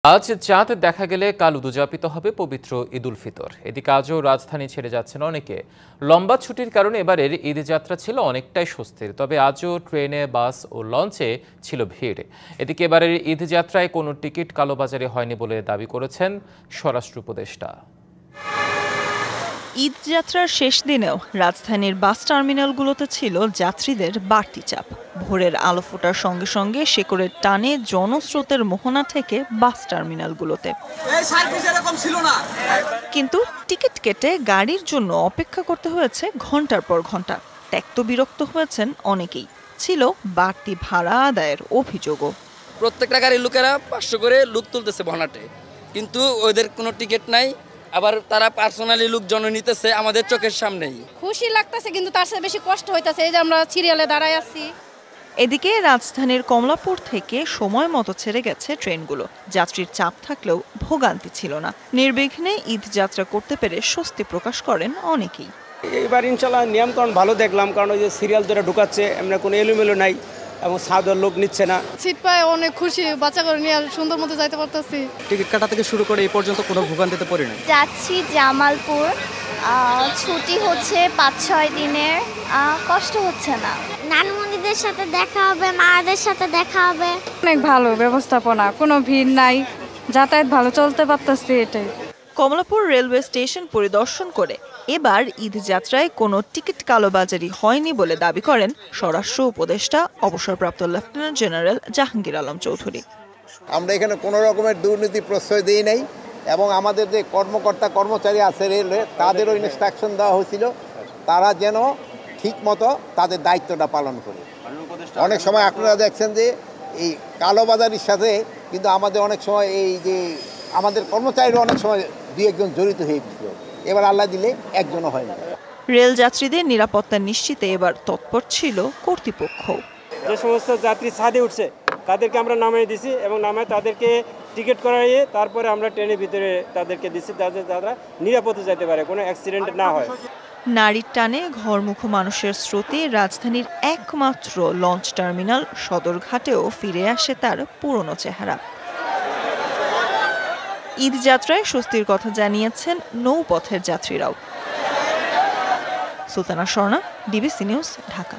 আজ চাঁদ দেখা গেলে কাল উদযাপিত হবে পবিত্র ঈদুল ফিতর। এদিকে আজও রাজধানী ছেড়ে যাচ্ছেন অনেকে। লম্বা ছুটির কারণে এবারের ঈদ যাত্রা ছিল অনেকটাই স্বস্তির, তবে আজও ট্রেনে, বাস ও লঞ্চে ছিল ভিড়। এদিকে এবারের ঈদ যাত্রায় কোনো টিকিট কালোবাজারি হয়নি বলে দাবি করেছেন স্বরাষ্ট্র উপদেষ্টা। ঈদ যাত্রার শেষ দিনেও রাজধানীর বাস টার্মিনালগুলোতে ছিল যাত্রীদের বাড়তি চাপ। ভোরের আলো ফোটার সঙ্গে সঙ্গে শেকড়ের টানে জনস্রোতের মোহনা থেকে বাস টার্মিনালগুলোতে। কিন্তু টিকিট কেটে গাড়ির জন্য অপেক্ষা করতে হয়েছে ঘন্টার পর ঘন্টা। ত্যক্ত বিরক্ত হয়েছেন অনেকেই। ছিল বাড়তি ভাড়া আদায়ের অভিযোগও। প্রত্যেকটা গাড়ির লোকেরা 500 করে লুক তুলতেছে ভনাটে, কিন্তু ওদের কোনো টিকিট নাই। আবার তারা পার্সোনালি লোকজন নিতেছে আমাদের চোখের সামনেই। খুশি লাগতেছে, কিন্তু তার সাথে বেশি কষ্ট হইতেছে এই যে আমরা সিরিয়ালে দাঁড়ায় আছি। এদিকে রাজধানীর কমলাপুর থেকে সময় মতো ছেড়ে গেছে ট্রেনগুলো। যাত্রীর চাপ থাকলেও ভোগান্তি ছিল না। নির্বিঘ্নে ঈদ যাত্রা করতে পেরে স্বস্তি প্রকাশ করেন অনেকেই। এবার ইনশাল্লাহ নিয়মকানুন ভালো দেখলাম, কারণ ওই যে সিরিয়াল যেটা ঢুকাচ্ছে এমনি কোনো এলোমেলো নাই এবং সাধারণ লোক নিচ্ছে না। সিট পায় অনেক খুশি, বাচ্চা করে নিয়ে সুন্দর মতো যাইতে পারতেছি। টিকিট কাটা থেকে শুরু করে এই পর্যন্ত কোনো ভোগান্তিতে পড়ি না। যাচ্ছি জামালপুর, ছুটি হচ্ছে 5-6 দিনের, কষ্ট হচ্ছে না। নানুমণিদের সাথে দেখা হবে, মায়েদের সাথে দেখা হবে। অনেক ভালো ব্যবস্থাপনা, কোনো ভিড় নাই, যাতায়াত ভালো চলতে পারতেছি। এটাই। কমলাপুর রেলওয়ে স্টেশন পরিদর্শন করে এবার ঈদ যাত্রায় কোনো টিকিট কালোবাজারি হয়নি বলে দাবি করেন স্বরাষ্ট্র উপদেষ্টা অবসরপ্রাপ্ত লেফটেন্যান্ট জেনারেল জাহাঙ্গীর আলম চৌধুরী। আমরা এখানে কোনো রকমের দুর্নীতি প্রশ্রয় দিই নাই এবং আমাদের যে কর্মকর্তা কর্মচারী আছে রেলওয়ে তাদেরও ইনস্ট্রাকশন দেওয়া হয়েছিল তারা যেন ঠিকমতো তাদের দায়িত্বটা পালন করে। অনেক সময় আপনারা দেখছেন যে এই কালোবাজারির সাথে কিন্তু আমাদের অনেক সময় এই যে আমাদের কর্মচারীরা অনেক সময় 2-1 জন জড়িত হয়ে গেছিল। এবার আল্লাহ দিলে একজনও হয় না। রেল যাত্রীদের নিরাপত্তা নিশ্চিতে এবার তৎপর ছিল কর্তৃপক্ষ। যে সমস্ত যাত্রী ছাদে উঠছে তাদেরকে আমরা নামিয়ে দিছি এবং নামায় তাদেরকে টিকিট করাইয়ে তারপরে আমরা ট্রেনের ভিতরে তাদেরকে দিচ্ছি, যাতে তারা নিরাপদে যেতে পারে, কোনো অ্যাক্সিডেন্ট না হয়। নারীর টানে ঘরমুখো মানুষের স্রোতে রাজধানীর একমাত্র লঞ্চ টার্মিনাল সদরঘাটেও ফিরে আসে তার পুরনো চেহারা। ঈদ যাত্রায় স্বস্তির কথা জানিয়েছেন নৌপথের যাত্রীরাও। Sultana Swarna, DBC news, Dhaka.